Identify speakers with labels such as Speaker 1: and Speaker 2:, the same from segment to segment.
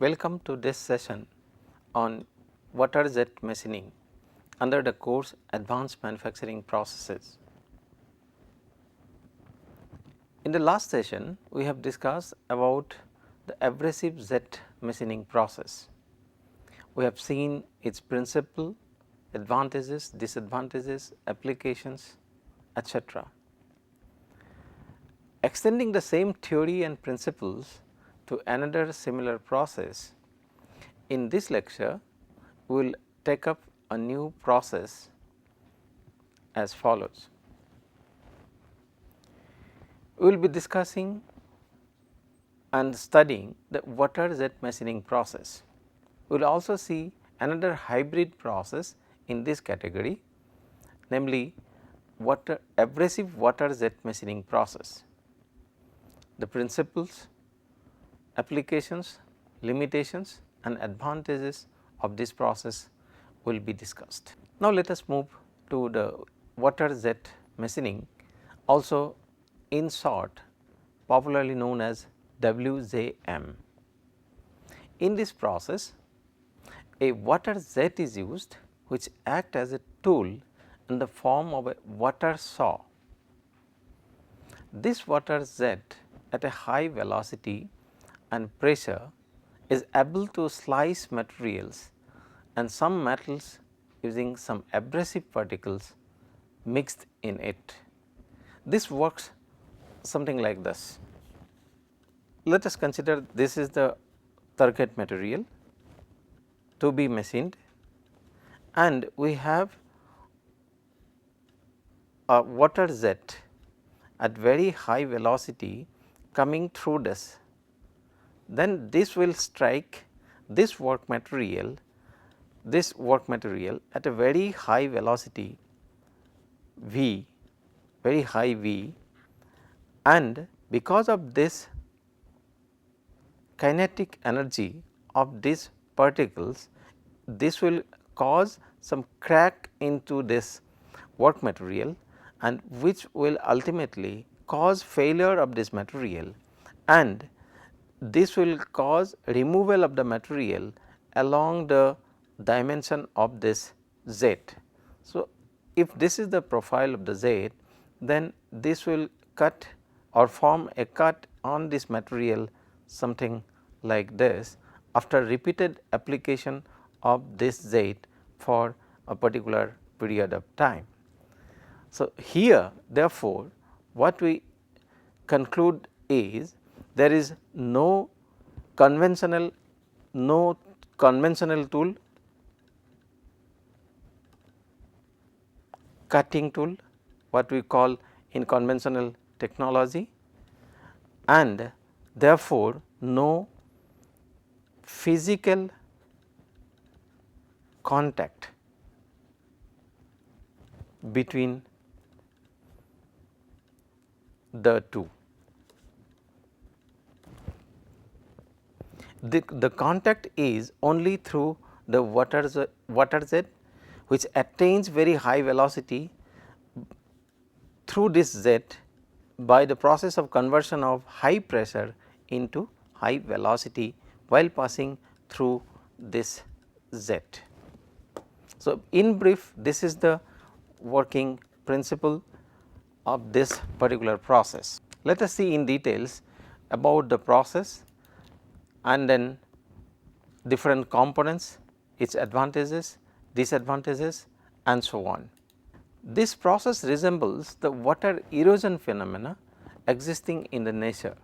Speaker 1: Welcome to this session on water jet machining under the course Advanced Manufacturing Processes. In the last session, we have discussed about the abrasive jet machining process. We have seen its principle, advantages, disadvantages, applications, etc. Extending the same theory and principles to another similar process, in this lecture we will take up a new process as follows. We will be discussing and studying the water jet machining process. We will also see another hybrid process in this category, namely abrasive water jet machining process. The principles, applications, limitations and advantages of this process will be discussed. Now, let us move to the water jet machining, also in short popularly known as WJM. In this process, a water jet is used which acts as a tool in the form of a water saw. This water jet at a high velocity and pressure is able to slice materials and some metals using some abrasive particles mixed in it. This works something like this. Let us consider this is the target material to be machined, and we have a water jet at very high velocity coming through this. Then this will strike this work material at a very high velocity V, very high V, and because of this kinetic energy of these particles, this will cause some crack into this work material, and which will ultimately cause failure of this material, and this will cause removal of the material along the dimension of this jet. So, if this is the profile of the jet, then this will cut or form a cut on this material something like this after repeated application of this jet for a particular period of time. So, here therefore, what we conclude is there is no conventional tool, cutting tool, what we call in conventional technology, and therefore, no physical contact between the two. The contact is only through the water jet which attains very high velocity through this jet by the process of conversion of high pressure into high velocity while passing through this jet. So, in brief, this is the working principle of this particular process. Let us see in details about the process and then different components, its advantages, disadvantages and so on. This process resembles the water erosion phenomena existing in the nature.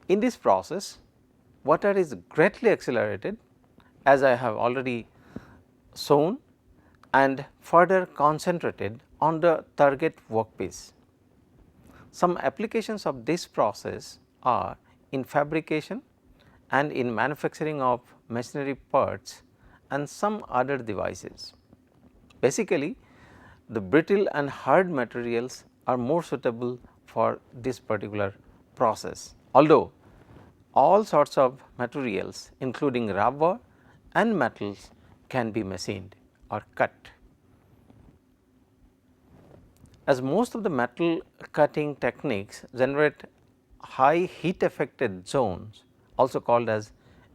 Speaker 1: In this process, water is greatly accelerated, as I have already shown, and further concentrated on the target workpiece. Some applications of this process are in fabrication and in manufacturing of machinery parts and some other devices. Basically, the brittle and hard materials are more suitable for this particular process, although all sorts of materials including rubber and metals can be machined or cut. As most of the metal cutting techniques generate high heat affected zones, also called as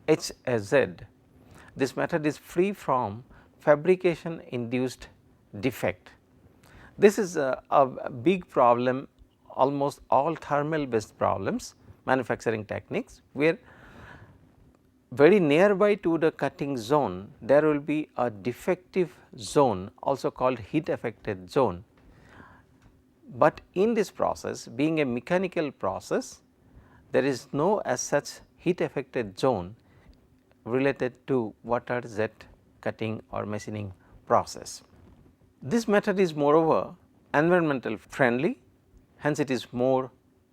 Speaker 1: HZ, this method is free from fabrication induced defect. This is a big problem, almost all thermal based problems, manufacturing techniques, where very nearby to the cutting zone there will be a defective zone, also called heat affected zone. But in this process, being a mechanical process, there is no as such heat affected zone related to water jet cutting or machining process. This method is moreover environmental friendly, hence it is more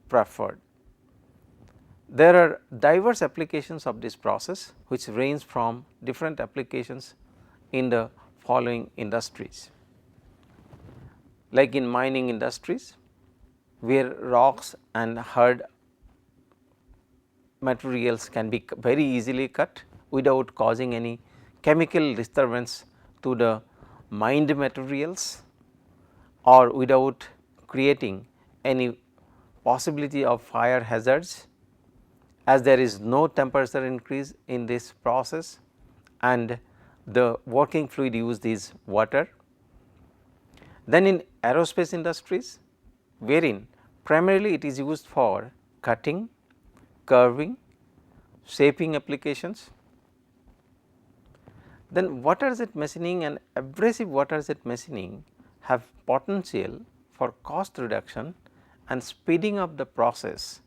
Speaker 1: preferred. There are diverse applications of this process which range from different applications in the following industries, like in mining industries, where rocks and hard materials can be very easily cut without causing any chemical disturbance to the mined materials or without creating any possibility of fire hazards, as there is no temperature increase in this process and the working fluid used is water. Then in aerospace industries, wherein primarily it is used for cutting, curving, shaping applications. Then water jet machining and abrasive water jet machining have potential for cost reduction and speeding up the process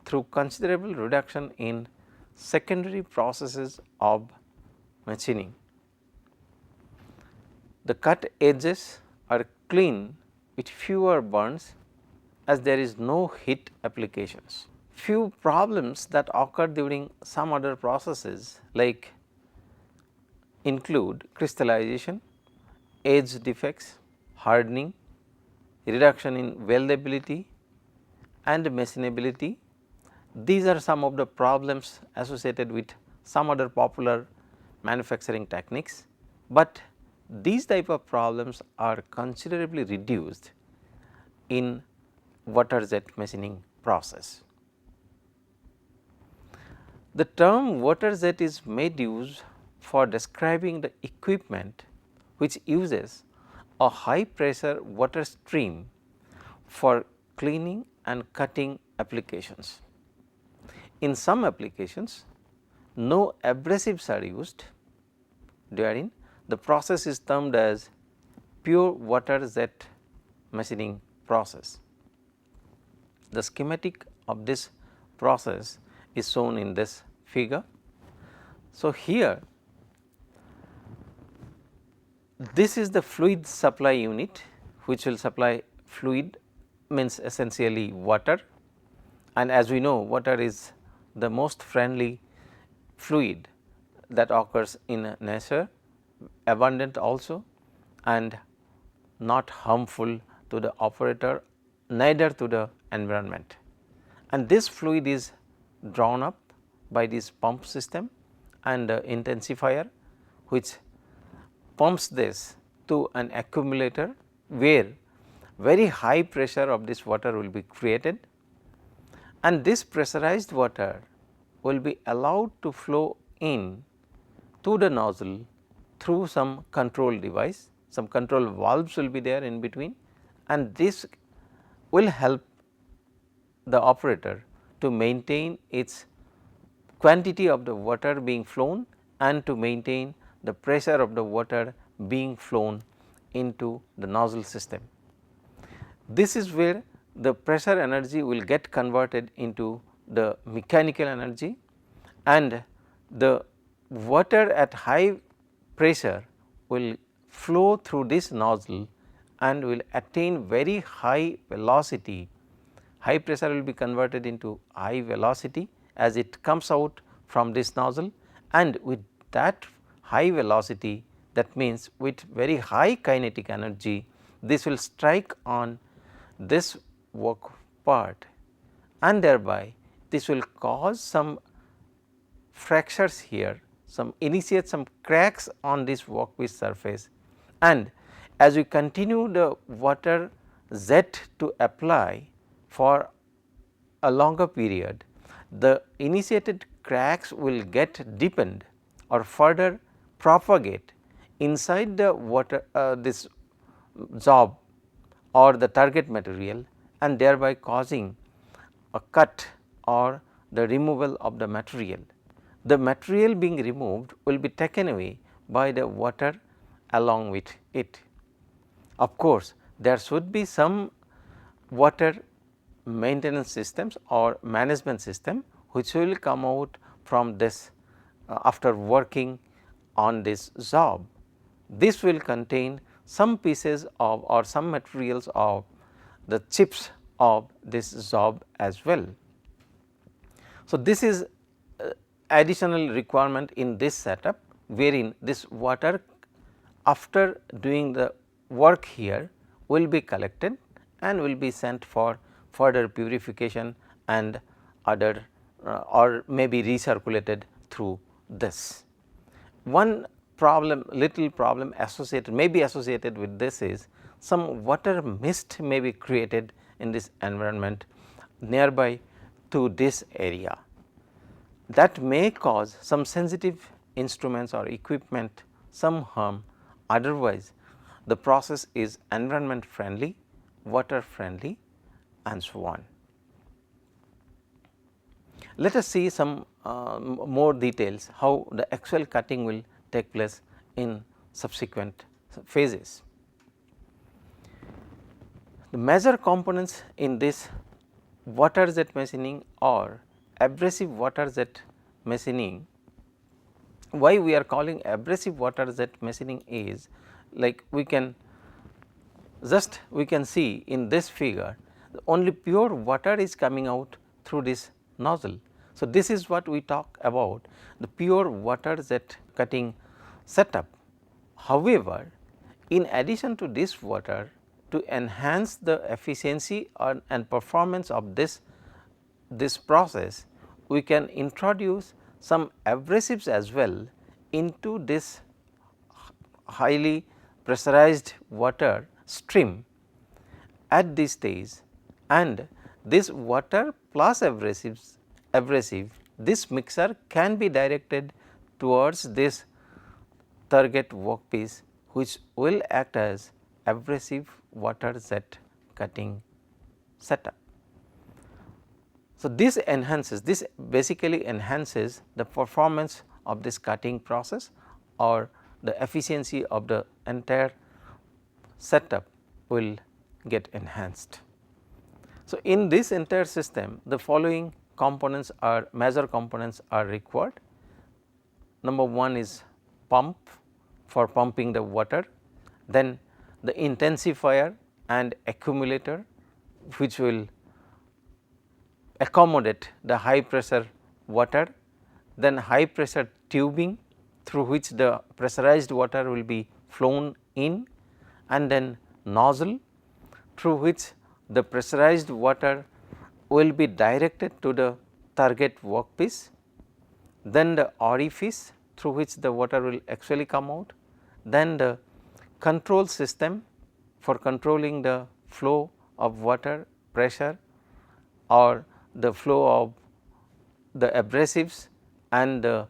Speaker 1: through considerable reduction in secondary processes of machining. The cut edges are clean with fewer burns, as there is no heat applications. Few problems that occur during some other processes like include crystallization, edge defects, hardening, reduction in weldability and machinability. These are some of the problems associated with some other popular manufacturing techniques, but these type of problems are considerably reduced in water jet machining process. The term water jet is made use for describing the equipment which uses a high pressure water stream for cleaning and cutting applications. In some applications, no abrasives are used, wherein the process is termed as pure water jet machining process. The schematic of this process is shown in this figure. So, here this is the fluid supply unit which will supply fluid, means essentially water, and as we know water is the most friendly fluid that occurs in nature, abundant also and not harmful to the operator, neither to the environment. And this fluid is drawn up by this pump system and intensifier, which pumps this to an accumulator where very high pressure of this water will be created, and this pressurized water will be allowed to flow in to the nozzle through some control device. Some control valves will be there in between, and this will help the operator to maintain its quantity of the water being flown and to maintain the pressure of the water being flown into the nozzle system. This is where the pressure energy will get converted into the mechanical energy, and the water at high pressure will flow through this nozzle and will attain very high velocity. High pressure will be converted into high velocity as it comes out from this nozzle, and with that high velocity, that means with very high kinetic energy, this will strike on this work part, and thereby this will cause some fractures here, initiate some cracks on this workpiece surface, and as we continue the water jet to apply for a longer period, the initiated cracks will get deepened or further propagate inside the water this job or the target material, and thereby causing a cut or the removal of the material. The material being removed will be taken away by the water along with it. Of course, there should be some water maintenance systems or management system which will come out from this after working on this job. This will contain some pieces of or some materials of the chips of this job as well. So, this is additional requirement in this setup, wherein this water after doing the work here will be collected and will be sent for further purification and other or may be recirculated through this. One problem, little problem associated may be associated with this is some water mist may be created in this environment nearby to this area. That may cause some sensitive instruments or equipment some harm. Otherwise, the process is environment friendly, water friendly, and so on. Let us see some more details how the actual cutting will take place in subsequent phases. The major components in this water jet machining or abrasive water jet machining, why we are calling abrasive water jet machining is like we can see in this figure only pure water is coming out through this nozzle. So, this is what we talk about the pure water jet cutting setup. However, in addition to this water, to enhance the efficiency and performance of this process, we can introduce some abrasives as well into this highly pressurized water stream at this stage, and this water plus abrasive this mixer can be directed towards this target workpiece, which will act as abrasive water jet cutting setup. So, this basically enhances the performance of this cutting process or the efficiency of the entire setup will get enhanced. So, in this entire system the following components are major components are required. Number 1 is pump for pumping the water, then the intensifier and accumulator which will accommodate the high pressure water, then high pressure tubing through which the pressurized water will be flown in, and then nozzle through which the pressurized water will be directed to the target workpiece, then the orifice through which the water will actually come out, then the control system for controlling the flow of water, pressure or the flow of the abrasives and the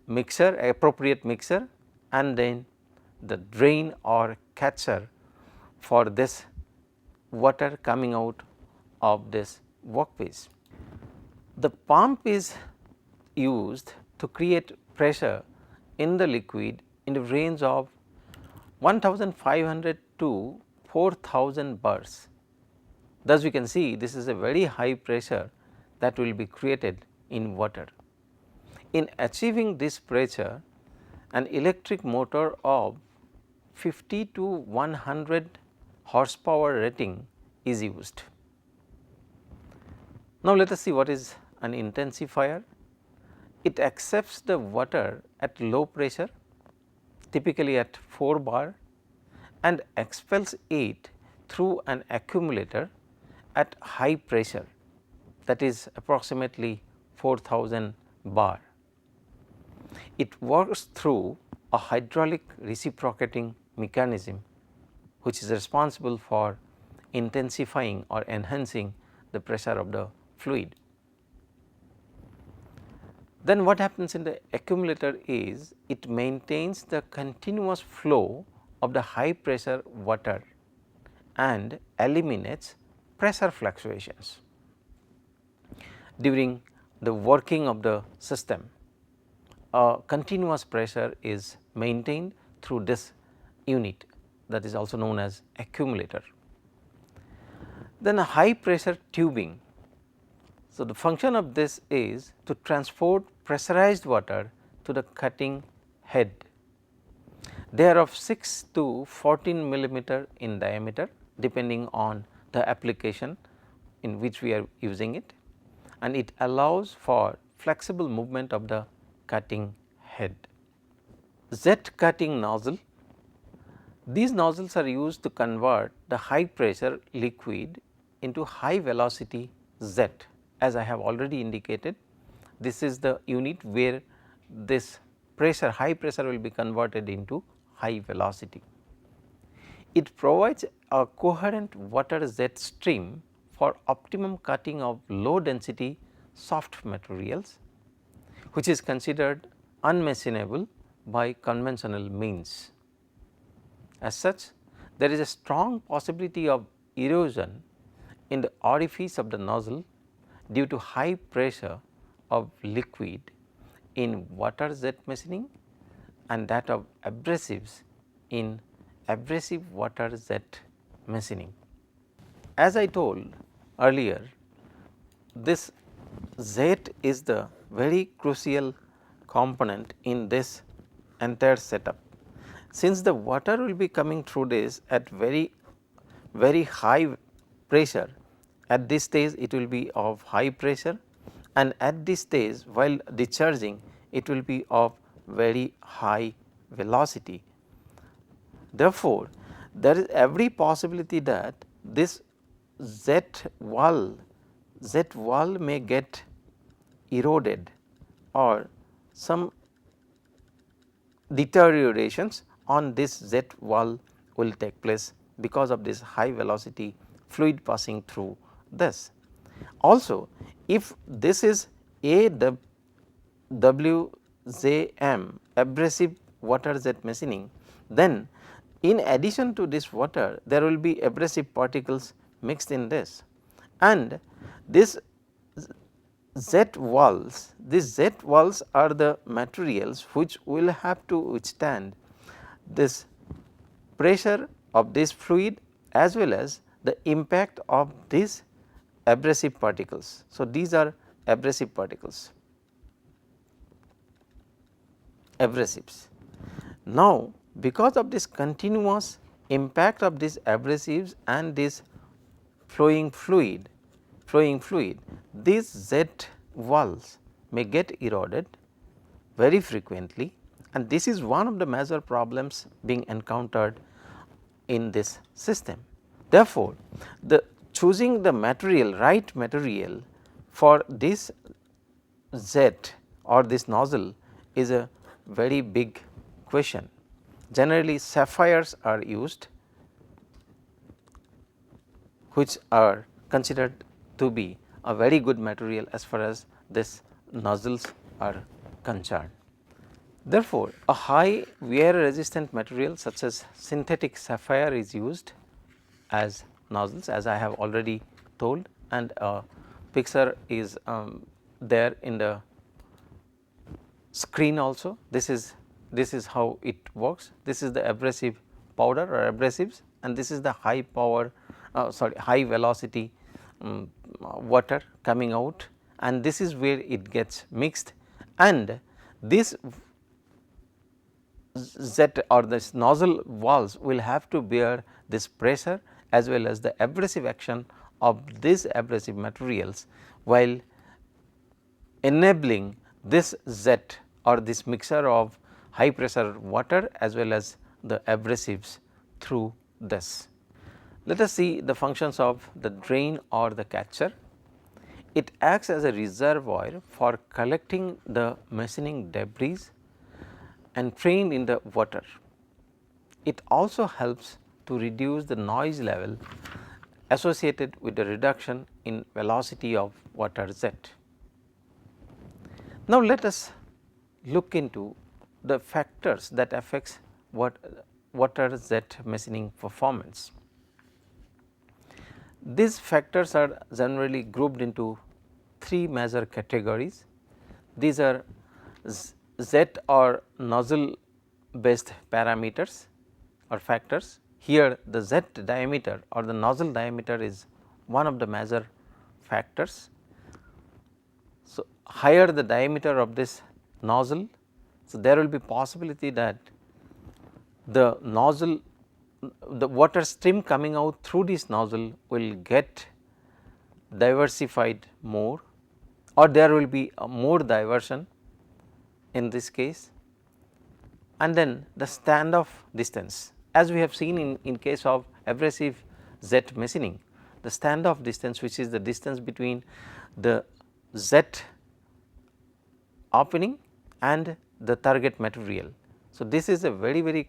Speaker 1: mixer, appropriate mixer, and then the drain or catcher for this water coming out of this workpiece. The pump is used to create pressure in the liquid in the range of 1500 to 4000 bars. Thus, we can see this is a very high pressure that will be created in water. In achieving this pressure, an electric motor of 50 to 100 horsepower rating is used. Now, let us see what is an intensifier. It accepts the water at low pressure, typically at 4 bar, and expels it through an accumulator at high pressure, that is approximately 4000 bar. It works through a hydraulic reciprocating mechanism which is responsible for intensifying or enhancing the pressure of the fluid. Then what happens in the accumulator is it maintains the continuous flow of the high pressure water and eliminates pressure fluctuations during the working of the system. A continuous pressure is maintained through this unit, that is also known as accumulator. Then a high pressure tubing. So, the function of this is to transport pressurized water to the cutting head. They are of 6 to 14 millimeter in diameter, depending on the application in which we are using it, and it allows for flexible movement of the cutting head. Jet cutting nozzle. These nozzles are used to convert the high pressure liquid into high velocity jet. As I have already indicated, this is the unit where this pressure, high pressure will be converted into high velocity. It provides a coherent water jet stream for optimum cutting of low density soft materials, which is considered unmachinable by conventional means. As such, there is a strong possibility of erosion in the orifice of the nozzle due to high pressure of liquid in water jet machining and that of abrasives in abrasive water jet machining. As I told earlier, this jet is the very crucial component in this entire setup. Since the water will be coming through this at very high pressure, at this stage it will be of high pressure, and at this stage while discharging it will be of very high velocity. Therefore, there is every possibility that this jet wall may get eroded or some deteriorations on this jet wall will take place because of this high velocity fluid passing through this. Also, if this is AWJM, abrasive water jet machining, then in addition to this water there will be abrasive particles mixed in this, and this jet walls, these jet walls are the materials which will have to withstand this pressure of this fluid as well as the impact of these abrasive particles. So, these are abrasive particles, abrasives. Now, because of this continuous impact of these abrasives and this flowing fluid, these jet walls may get eroded very frequently, and this is one of the major problems being encountered in this system. Therefore, the choosing the material, right material for this jet or this nozzle is a very big question. Generally, sapphires are used, which are considered to be a very good material as far as this nozzles are concerned. Therefore, a high wear resistant material such as synthetic sapphire is used as nozzles, as I have already told, and a picture is there in the screen also. This is how it works. This is the abrasive powder or abrasives, and this is the high power high velocity water coming out, and this is where it gets mixed, and this jet or this nozzle walls will have to bear this pressure as well as the abrasive action of these abrasive materials, while enabling this jet or this mixture of high pressure water as well as the abrasives through this. Let us see the functions of the drain or the catcher. It acts as a reservoir for collecting the machining debris and trained in the water. It also helps to reduce the noise level associated with the reduction in velocity of water jet. Now, let us look into the factors that affects water jet machining performance. These factors are generally grouped into three major categories. These are jet or nozzle based parameters or factors. Here the jet diameter or the nozzle diameter is one of the major factors. So, higher the diameter of this nozzle, so there will be possibility that the nozzle, the water stream coming out through this nozzle will get diversified more, or there will be more diversion in this case. And then the standoff distance, as we have seen in case of abrasive jet machining, the standoff distance, which is the distance between the jet opening and the target material. So, this is a very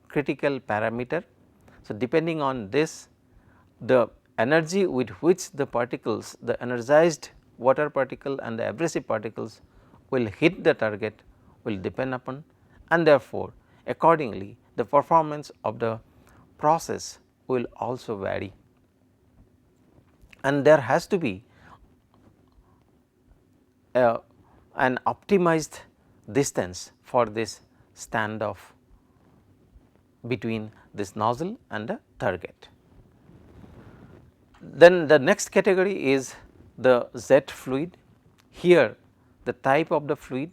Speaker 1: critical parameter. So, depending on this, the energy with which the particles, the energized water particle and the abrasive particles will hit the target will depend upon, and therefore, accordingly the performance of the process will also vary, and there has to be an optimized distance for this standoff between this nozzle and the target. Then the next category is the jet fluid. Here the type of the fluid,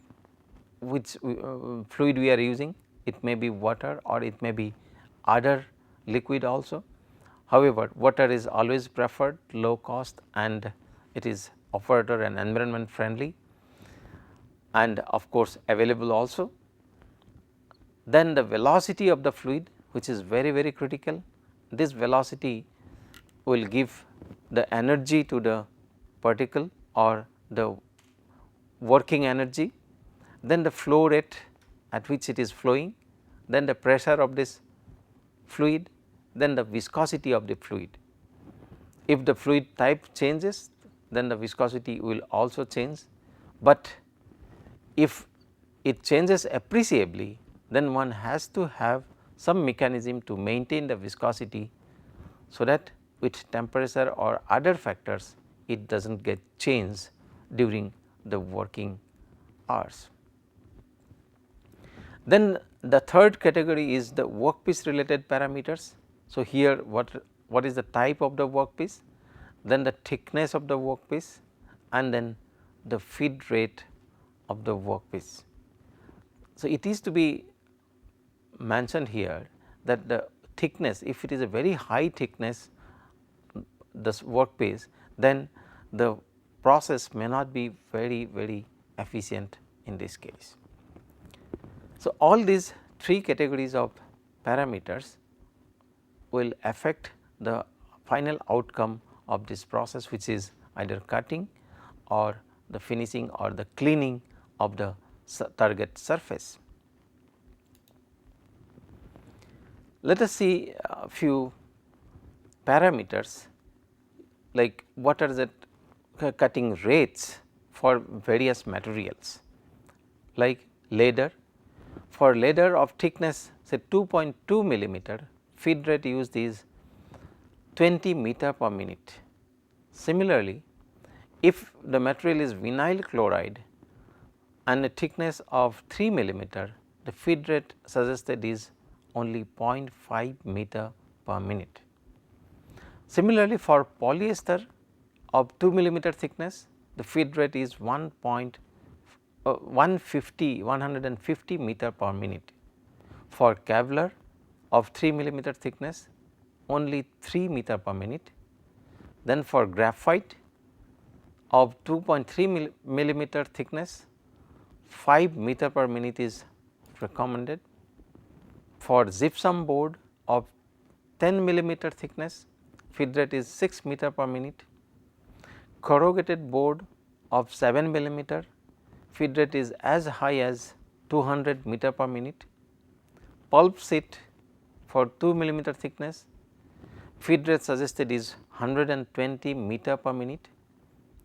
Speaker 1: which fluid we are using, it may be water or it may be other liquid also. However, water is always preferred, low cost, and it is operator and environment friendly, and of course available also. Then the velocity of the fluid, which is very critical. This velocity will give the energy to the particle or the working energy, then the flow rate at which it is flowing, then the pressure of this fluid, then the viscosity of the fluid. If the fluid type changes, then the viscosity will also change, but if it changes appreciably, then one has to have some mechanism to maintain the viscosity, so that with temperature or other factors it does not get changed during the working hours. Then the third category is the workpiece related parameters. So, here what is the type of the workpiece, then the thickness of the workpiece, and then the feed rate of the workpiece. So, it is to be mentioned here that the thickness, if it is a very high thickness this workpiece, then the process may not be very efficient in this case. So, all these three categories of parameters will affect the final outcome of this process, which is either cutting or the finishing or the cleaning of the target surface. Let us see a few parameters like what are the cutting rates for various materials, like leather. For leather of thickness say 2.2 millimeter, feed rate used is 20 meter per minute. Similarly, if the material is vinyl chloride and a thickness of 3 millimeter, the feed rate suggested is only 0.5 meter per minute. Similarly, for polyester of 2 millimeter thickness, the feed rate is 150 meter per minute. For Kevlar of 3 millimeter thickness, only 3 meter per minute. Then for graphite of 2.3 millimeter thickness, 5 meter per minute is recommended. For gypsum board of 10 millimeter thickness, feed rate is 6 meter per minute. Corrugated board of 7 millimeter, feed rate is as high as 200 meter per minute. Pulp sheet for 2 millimeter thickness, feed rate suggested is 120 meter per minute.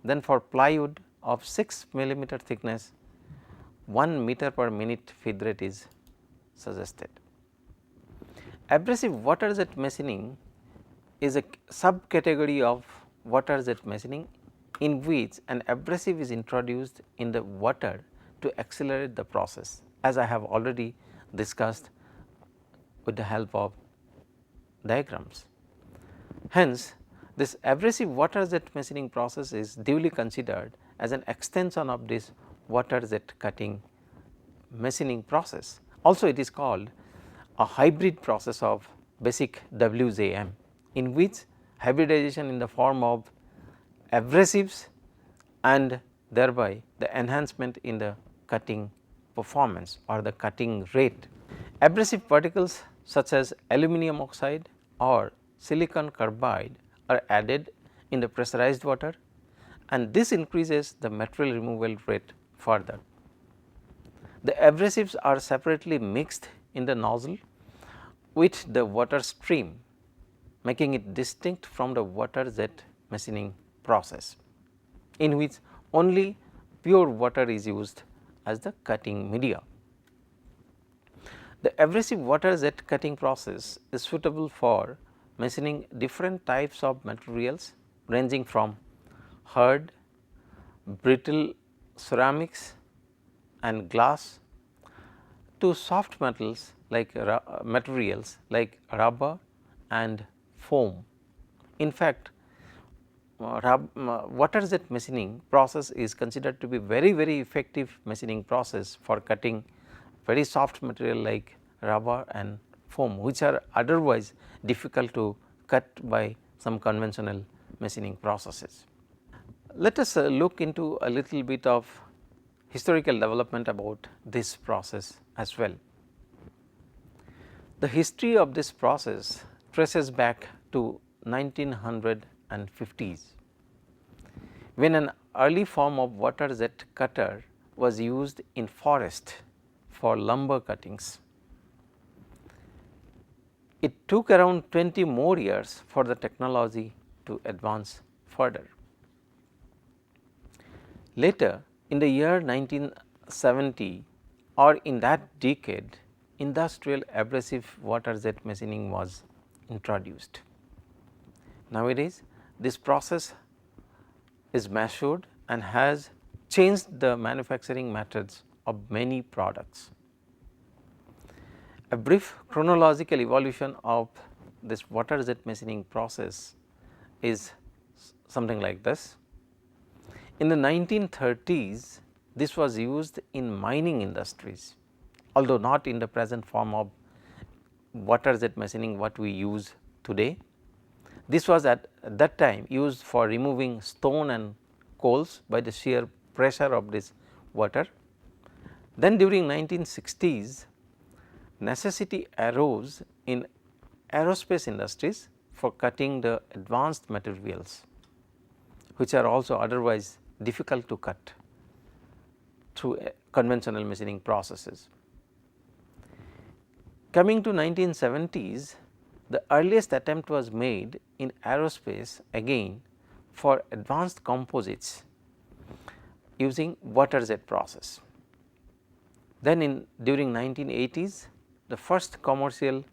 Speaker 1: Then for plywood of 6 millimeter thickness, 1 meter per minute feed rate is suggested. Abrasive water jet machining is a subcategory of water jet machining in which an abrasive is introduced in the water to accelerate the process, as I have already discussed with the help of diagrams. Hence, this abrasive water jet machining process is duly considered as an extension of this water jet cutting machining process. Also, it is called a hybrid process of basic WJM, in which hybridization in the form of abrasives and thereby the enhancement in the cutting performance or the cutting rate. Abrasive particles such as aluminum oxide or silicon carbide are added in the pressurized water, and this increases the material removal rate further. The abrasives are separately mixed in the nozzle with the water stream, making it distinct from the water jet machining process, in which only pure water is used as the cutting media. The abrasive water jet cutting process is suitable for machining different types of materials ranging from hard, brittle ceramics and glass to soft metals like materials like rubber and foam. In fact, water jet machining process is considered to be very effective machining process for cutting very soft material like rubber and foam, which are otherwise difficult to cut by some conventional machining processes. Let us look into a little bit of historical development about this process as well. The history of this process traces back to 1950s, when an early form of water jet cutter was used in forest for lumber cuttings. It took around 20 more years for the technology to advance further. Later in the year 1970 or in that decade, industrial abrasive water jet machining was introduced. Nowadays, this process is matured and has changed the manufacturing methods of many products. A brief chronological evolution of this water jet machining process is something like this. In the 1930s, this was used in mining industries, although not in the present form of water jet machining what we use today. This was at that time used for removing stone and coals by the sheer pressure of this water. Then during 1960s, necessity arose in aerospace industries for cutting the advanced materials, which are also otherwise difficult to cut through conventional machining processes. Coming to 1970s, the earliest attempt was made in aerospace again for advanced composites using water jet process. Then during 1980s, the first commercial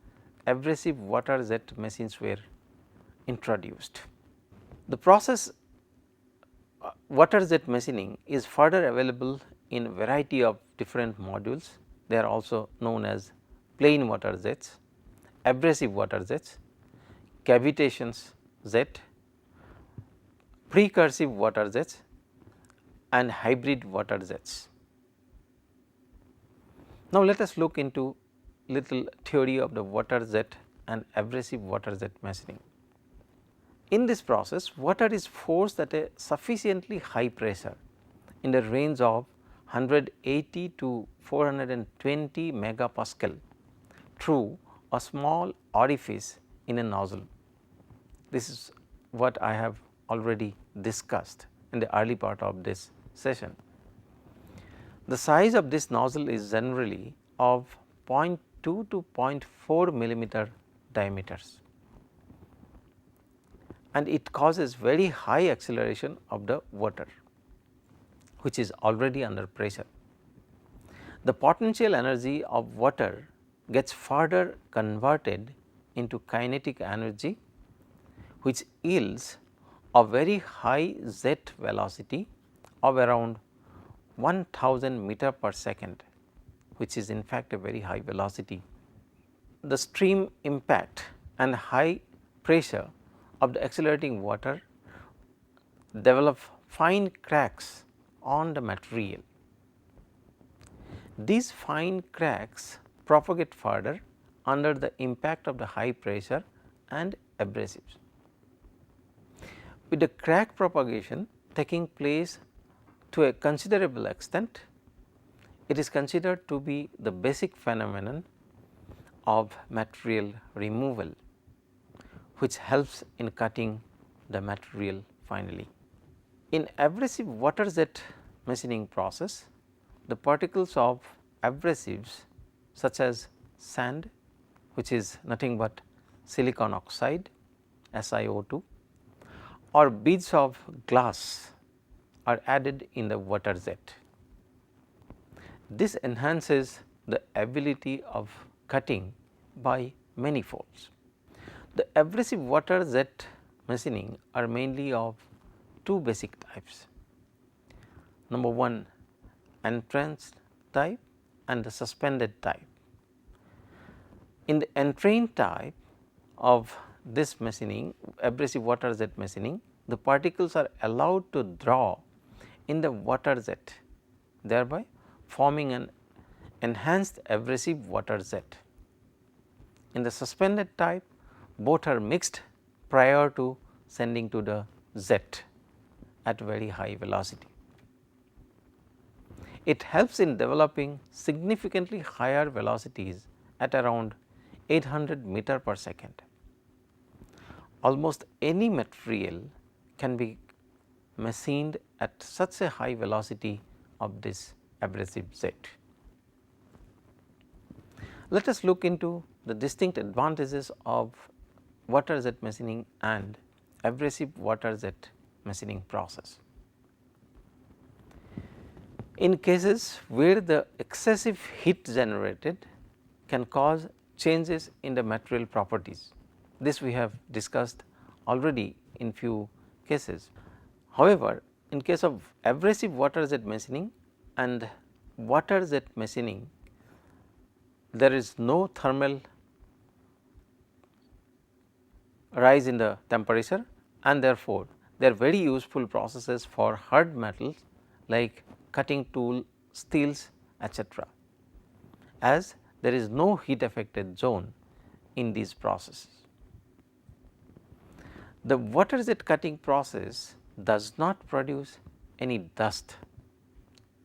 Speaker 1: abrasive water jet machines were introduced. The process water jet machining is further available in variety of different modules. They are also known as plain water jets, abrasive water jets, cavitations jet, precursive water jets and hybrid water jets. Now, let us look into little theory of the water jet and abrasive water jet machining. In this process, water is forced at a sufficiently high pressure in the range of 180 to 420 megapascal through a small orifice in a nozzle. This is what I have already discussed in the early part of this session. The size of this nozzle is generally of 0.2 to 0.4 millimeter diameters, and it causes very high acceleration of the water, which is already under pressure. The potential energy of water gets further converted into kinetic energy, which yields a very high jet velocity of around 1000 meter per second, which is in fact a very high velocity. The stream impact and high pressure of the accelerating water develop fine cracks on the material. These fine cracks propagate further under the impact of the high pressure and abrasives. With the crack propagation taking place to a considerable extent, it is considered to be the basic phenomenon of material removal, which helps in cutting the material finally. In abrasive water jet machining process, the particles of abrasives such as sand, which is nothing but silicon oxide SiO2, or beads of glass are added in the water jet. This enhances the ability of cutting by many folds. The abrasive water jet machining are mainly of two basic types. Number 1, entranced type and the suspended type. In the entrained type of this machining, abrasive water jet machining, the particles are allowed to draw in the water jet, thereby forming an enhanced abrasive water jet. In the suspended type, both are mixed prior to sending to the jet at very high velocity. It helps in developing significantly higher velocities at around 800 meter per second. Almost any material can be machined at such a high velocity of this abrasive jet. Let us look into the distinct advantages of water jet machining and abrasive water jet machining process. In cases where the excessive heat generated can cause changes in the material properties, this we have discussed already in few cases. However, in case of abrasive water jet machining and water jet machining, there is no thermal rise in the temperature, and therefore, they are very useful processes for hard metals like cutting tool, steels, etc., as there is no heat affected zone in these processes. The water jet cutting process does not produce any dust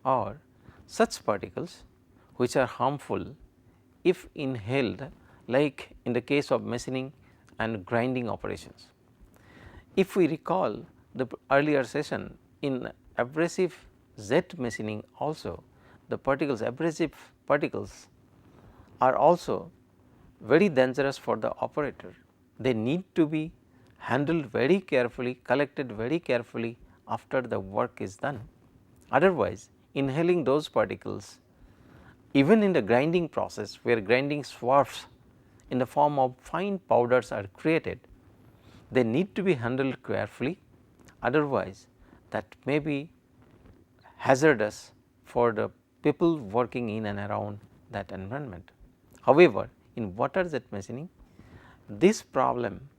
Speaker 1: or such particles which are harmful if inhaled, like in the case of machining and grinding operations. If we recall the earlier session, in abrasive jet machining also, the particles, abrasive particles are also very dangerous for the operator. They need to be handled very carefully, collected very carefully after the work is done. Otherwise, inhaling those particles, even in the grinding process where grinding swarfs in the form of fine powders are created, they need to be handled carefully, otherwise that may be hazardous for the people working in and around that environment. However, in water jet machining, this problem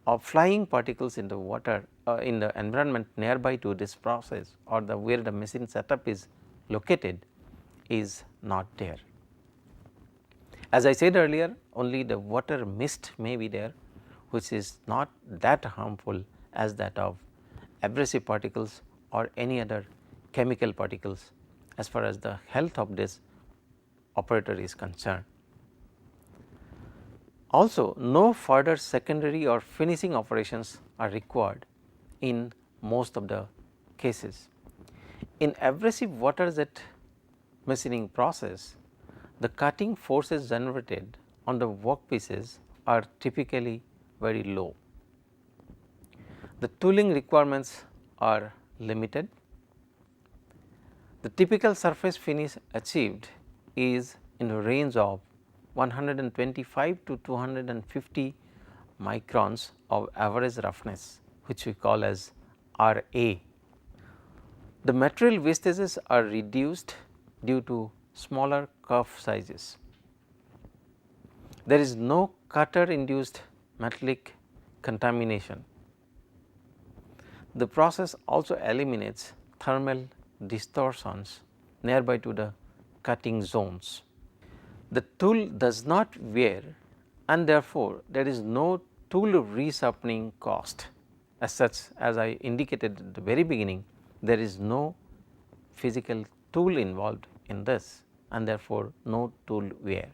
Speaker 1: of flying particles in the water in the environment nearby to this process or the where the machine setup is located is not there. As I said earlier, only the water mist may be there, which is not that harmful as that of abrasive particles or any other chemical particles as far as the health of this operator is concerned. Also, no further secondary or finishing operations are required in most of the cases. In abrasive water jet machining process, the cutting forces generated on the workpieces are typically very low. The tooling requirements are limited. The typical surface finish achieved is in a range of 125 to 250 microns of average roughness, which we call as RA. The material wastages are reduced due to smaller kerf sizes. There is no cutter induced metallic contamination. The process also eliminates thermal distortions nearby to the cutting zones. The tool does not wear, and therefore, there is no tool resharpening cost. As such, as I indicated at the very beginning, there is no physical tool involved in this, and therefore, no tool wear.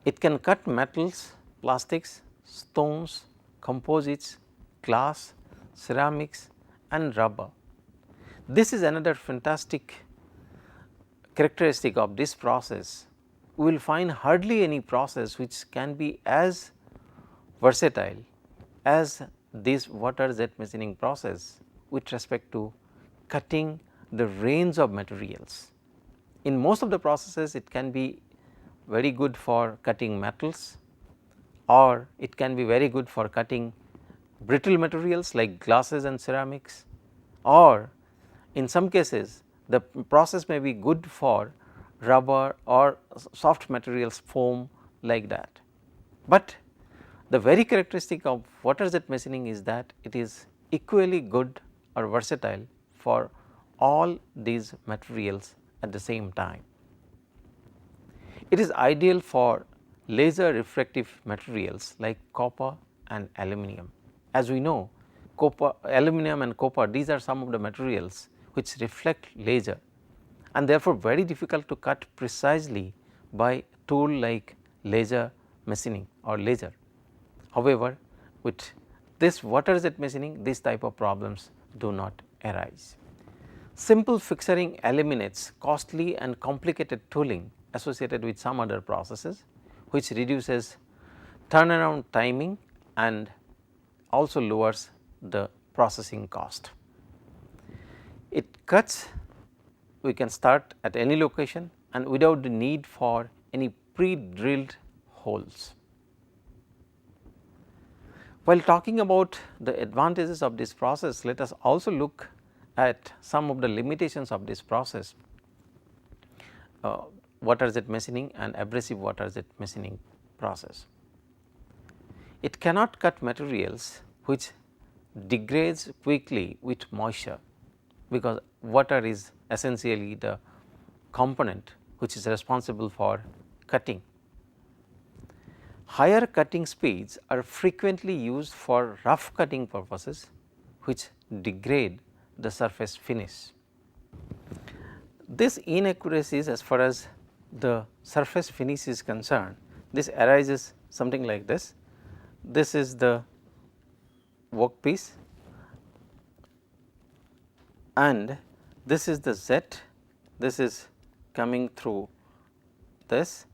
Speaker 1: It can cut metals, plastics, stones, composites, glass, ceramics and rubber. This is another fantastic characteristic of this process. We will find hardly any process which can be as versatile as this water jet machining process with respect to cutting the range of materials. In most of the processes, it can be very good for cutting metals, or it can be very good for cutting brittle materials like glasses and ceramics, or in some cases the process may be good for rubber or soft materials, foam like that. But the very characteristic of water jet machining is that it is equally good or versatile for all these materials at the same time. It is ideal for laser refractive materials like copper and aluminum. As we know, copper, aluminum and copper, these are some of the materials which reflect laser, and therefore, very difficult to cut precisely by tool like laser machining or laser. However, with this water jet machining, these type of problems do not arise. Simple fixturing eliminates costly and complicated tooling associated with some other processes, which reduces turnaround timing and also lowers the processing cost. It cuts, we can start at any location and without the need for any pre-drilled holes. While talking about the advantages of this process, let us also look at some of the limitations of this process, water jet machining and abrasive water jet machining process. It cannot cut materials which degrades quickly with moisture, because water is essentially the component which is responsible for cutting. Higher cutting speeds are frequently used for rough cutting purposes, which degrade the surface finish. This inaccuracies as far as the surface finish is concerned, this arises something like this. This is the workpiece and this is the jet, this is coming through this,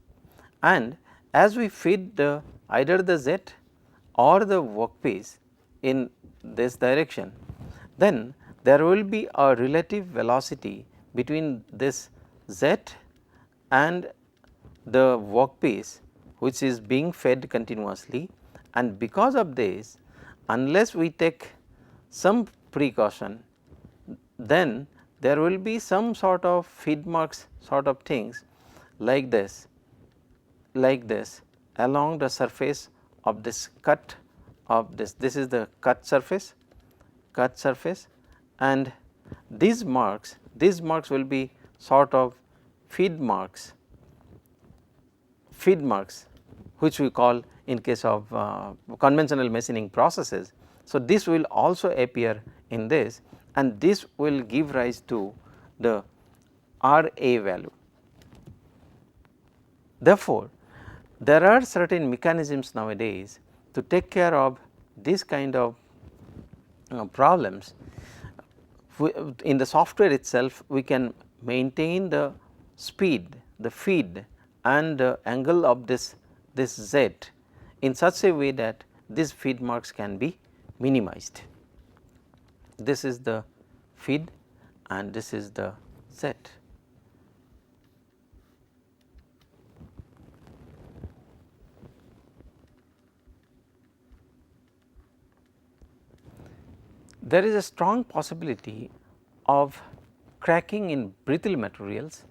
Speaker 1: and as we feed the either the jet or the workpiece in this direction, then there will be a relative velocity between this jet and the workpiece which is being fed continuously, and because of this, unless we take some precaution, then there will be some sort of feed marks sort of things like this along the surface of this cut of this. This is the cut surface, and these marks will be sort of feed marks which we call in case of conventional machining processes. So, this will also appear in this, and this will give rise to the RA value. Therefore, there are certain mechanisms nowadays to take care of this kind of problems. In the software itself, we can maintain the speed, the feed and the angle of this Z in such a way that these feed marks can be minimized. This is the feed and this is the Z. there is a strong possibility of cracking in brittle materials,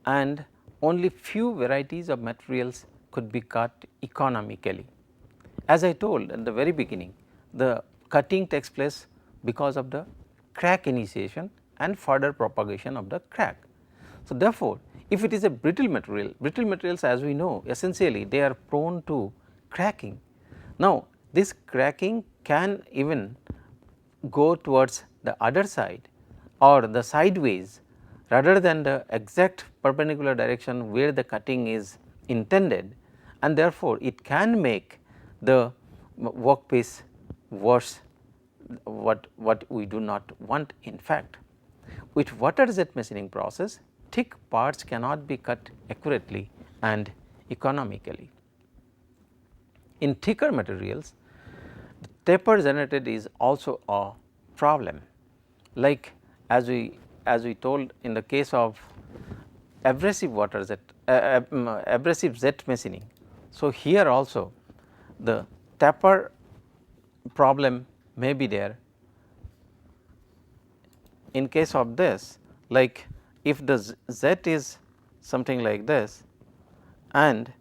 Speaker 1: and only few varieties of materials could be cut economically. As I told at the very beginning, the cutting takes place because of the crack initiation and further propagation of the crack. So, therefore, if it is a brittle materials as we know essentially they are prone to cracking. Now, this cracking can even go towards the other side or the sideways rather than the exact perpendicular direction where the cutting is intended, and therefore, it can make the workpiece worse, what we do not want in fact. With water jet machining process, thick parts cannot be cut accurately and economically. In thicker materials, the taper generated is also a problem, like as we told in the case of abrasive water jet abrasive jet machining. So, here also the taper problem may be there. In case of this, like if the jet is something like this, and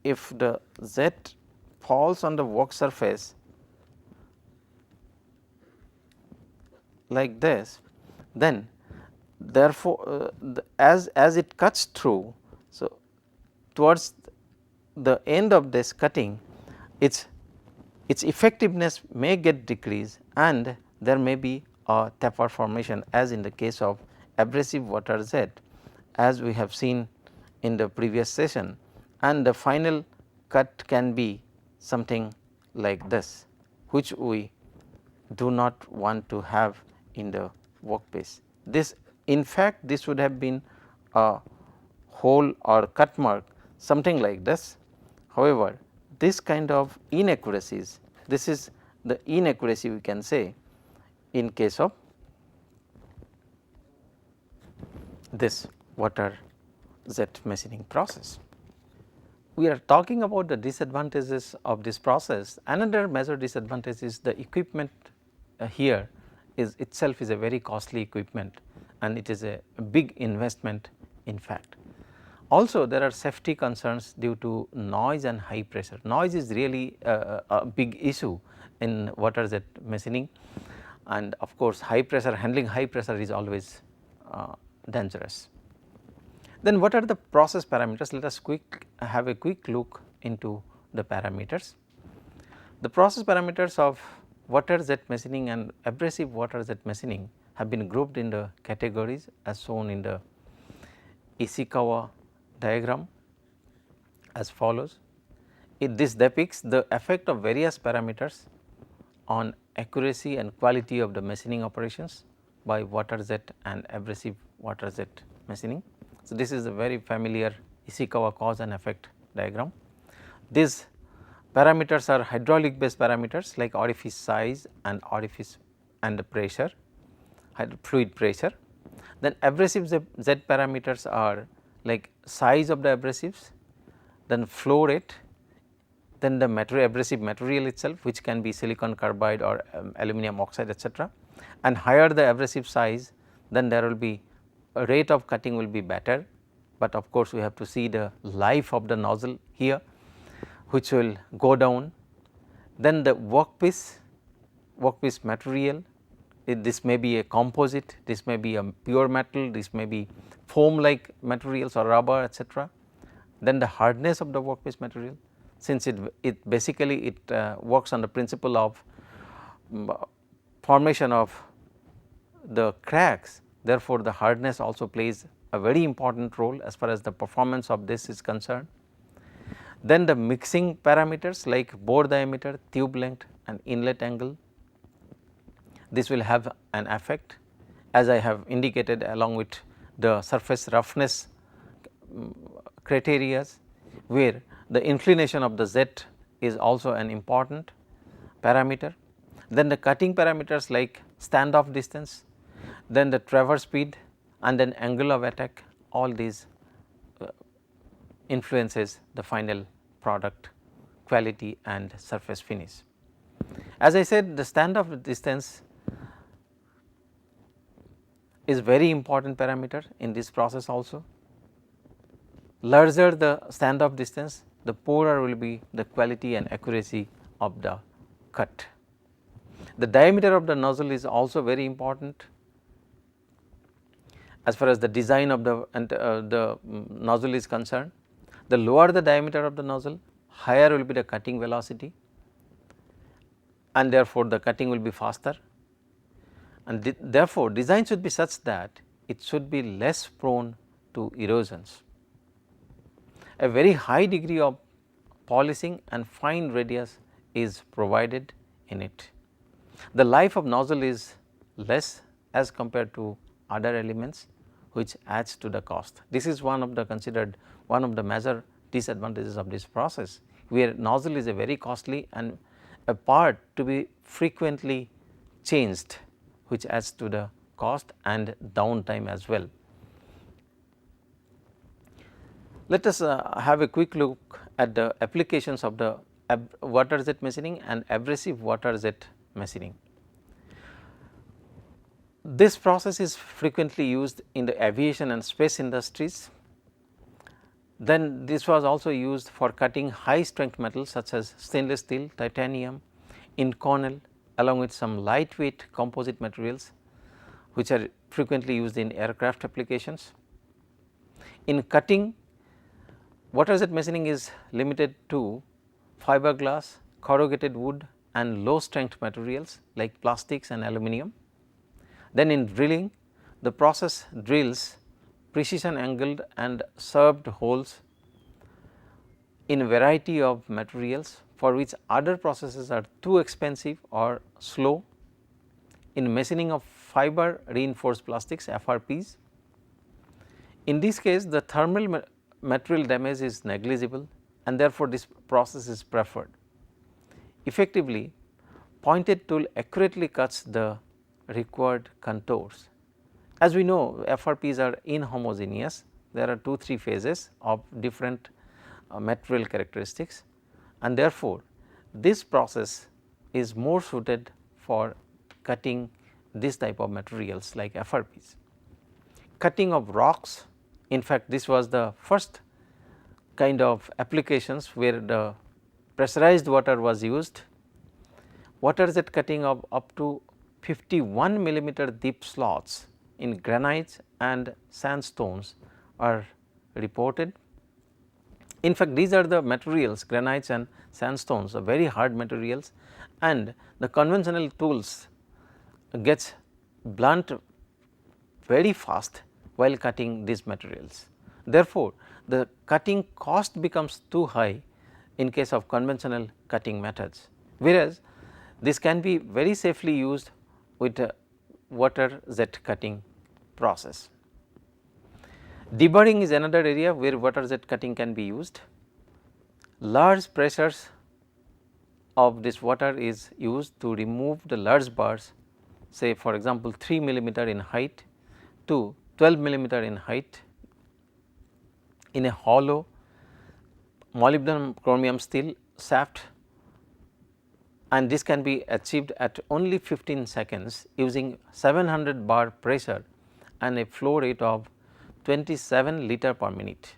Speaker 1: if the jet falls on the work surface like this, then therefore, as it cuts through, so towards the end of this cutting, its effectiveness may get decreased and there may be a taper formation, as in the case of abrasive water jet, as we have seen in the previous session, and the final cut can be something like this, which we do not want to have in the workpiece. This in fact, this would have been a hole or cut mark something like this. However, this kind of inaccuracies, this is the inaccuracy we can say in case of this water jet machining process. We are talking about the disadvantages of this process. Another major disadvantage is the equipment here is itself is a very costly equipment, and it is a big investment in fact. Also, there are safety concerns due to noise and high pressure. Noise is really a big issue in water jet machining, and of course, high pressure, handling high pressure is always dangerous. Then what are the process parameters? Let us have a quick look into the parameters. The process parameters of water jet machining and abrasive water jet machining have been grouped in the categories as shown in the Ishikawa diagram as follows. This depicts the effect of various parameters on accuracy and quality of the machining operations by water jet and abrasive water jet machining. So, this is a very familiar Ishikawa cause and effect diagram. These parameters are hydraulic based parameters like orifice size and orifice and the pressure, fluid pressure. Then abrasive jet parameters are like size of the abrasives, then flow rate, then the abrasive material itself, which can be silicon carbide or aluminum oxide etc. And higher the abrasive size, then there will be a rate of cutting will be better, but of course, we have to see the life of the nozzle here, which will go down. Then the workpiece material, this may be a composite, this may be a pure metal, this may be foam like materials or rubber etc. Then the hardness of the workpiece material, since it basically works on the principle of formation of the cracks, therefore, the hardness also plays a very important role as far as the performance of this is concerned. Then the mixing parameters like bore diameter, tube length and inlet angle, this will have an effect, as I have indicated along with the surface roughness criteria, where the inclination of the jet is also an important parameter. Then the cutting parameters like standoff distance, then the traverse speed and then angle of attack, all these influences the final product quality and surface finish. As I said, the standoff distance is very important parameter in this process also. Larger the standoff distance, the poorer will be the quality and accuracy of the cut. The diameter of the nozzle is also very important as far as the design of the nozzle is concerned. The lower the diameter of the nozzle, higher will be the cutting velocity, and therefore, the cutting will be faster, and therefore, design should be such that it should be less prone to erosions. A very high degree of polishing and fine radius is provided in it. The life of nozzle is less as compared to other elements, which adds to the cost. This is one of the major disadvantages of this process, where nozzle is a very costly and a part to be frequently changed, which adds to the cost and downtime as well. Let us have a quick look at the applications of the water jet machining and abrasive water jet machining. This process is frequently used in the aviation and space industries. Then this was also used for cutting high strength metals such as stainless steel, titanium, inconel, along with some lightweight composite materials, which are frequently used in aircraft applications. In cutting, water jet machining is limited to fiberglass, corrugated wood and low strength materials like plastics and aluminum. Then in drilling, the process drills precision angled and served holes in a variety of materials for which other processes are too expensive or slow. In machining of fiber reinforced plastics FRPs, in this case the thermal material damage is negligible, and therefore, this process is preferred. Effectively, pointed tool accurately cuts the required contours. As we know, FRPs are inhomogeneous, there are 2-3 phases of different material characteristics, and therefore, this process is more suited for cutting this type of materials like FRPs. Cutting of rocks, in fact, this was the first kind of applications where the pressurized water was used. Water jet cutting of up to 51 millimeter deep slots in granites and sandstones are reported. In fact, these are the materials, granites and sandstones are very hard materials, and the conventional tools gets blunt very fast while cutting these materials. Therefore, the cutting cost becomes too high in case of conventional cutting methods, whereas this can be very safely used with a water jet cutting process. Deburring is another area where water jet cutting can be used. Large pressures of this water is used to remove the large bars, say for example 3 millimeter in height to 12 millimeter in height in a hollow molybdenum chromium steel shaft, and this can be achieved at only 15 seconds using 700 bar pressure and a flow rate of 27 liter per minute.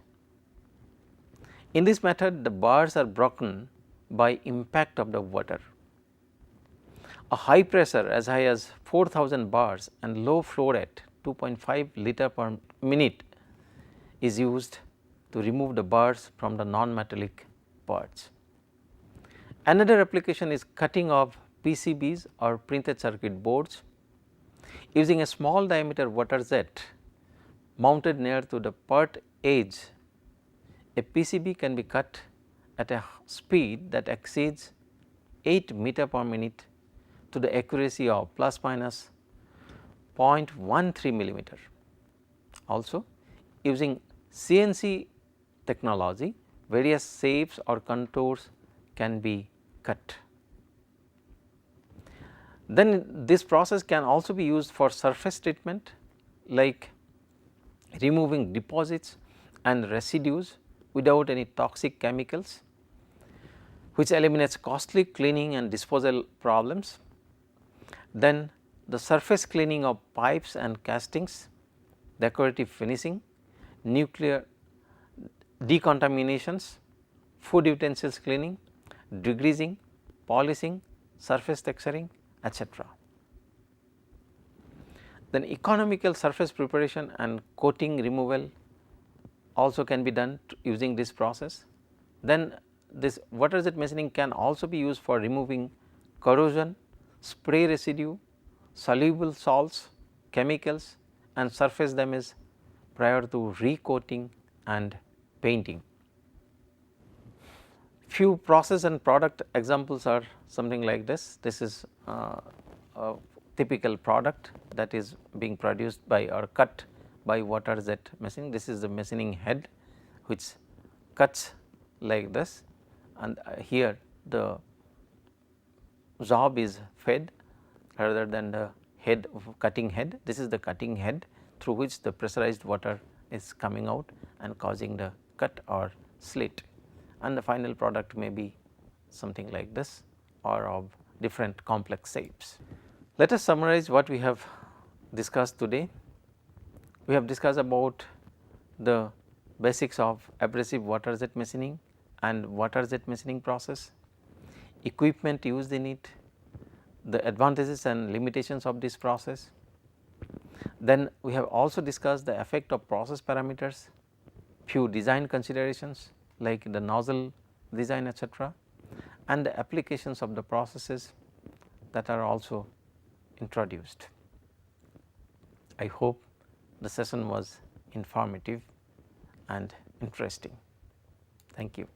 Speaker 1: In this method, the bars are broken by impact of the water. A high pressure as high as 4000 bars and low flow rate 2.5 liter per minute is used to remove the bars from the non-metallic parts. Another application is cutting of PCBs or printed circuit boards. Using a small diameter water jet mounted near to the part edge, a PCB can be cut at a speed that exceeds 8 meter per minute to the accuracy of plus minus 0.13 millimeter. Also, using CNC technology, various shapes or contours can be cut. Then this process can also be used for surface treatment like removing deposits and residues without any toxic chemicals. which eliminates costly cleaning and disposal problems. Then the surface cleaning of pipes and castings, decorative finishing, nuclear decontaminations, food utensils cleaning, degreasing, polishing, surface texturing, etc. Then economical surface preparation and coating removal also can be done using this process. Then this water jet machining can also be used for removing corrosion, spray residue, soluble salts, chemicals and surface damage prior to recoating and painting. Few process and product examples are something like this. This is a typical product that is being produced by or cut by water jet machining. This is the machining head which cuts like this, and here the job is fed rather than the head of cutting head. This is the cutting head through which the pressurized water is coming out and causing the cut or slit, and the final product may be something like this or of different complex shapes. Let us summarize what we have discussed today. We have discussed about the basics of abrasive water jet machining and water jet machining process, equipment used in it, the advantages and limitations of this process. Then we have also discussed the effect of process parameters, few design considerations like the nozzle design etc., and the applications of the processes that are also introduced. I hope the session was informative and interesting. Thank you.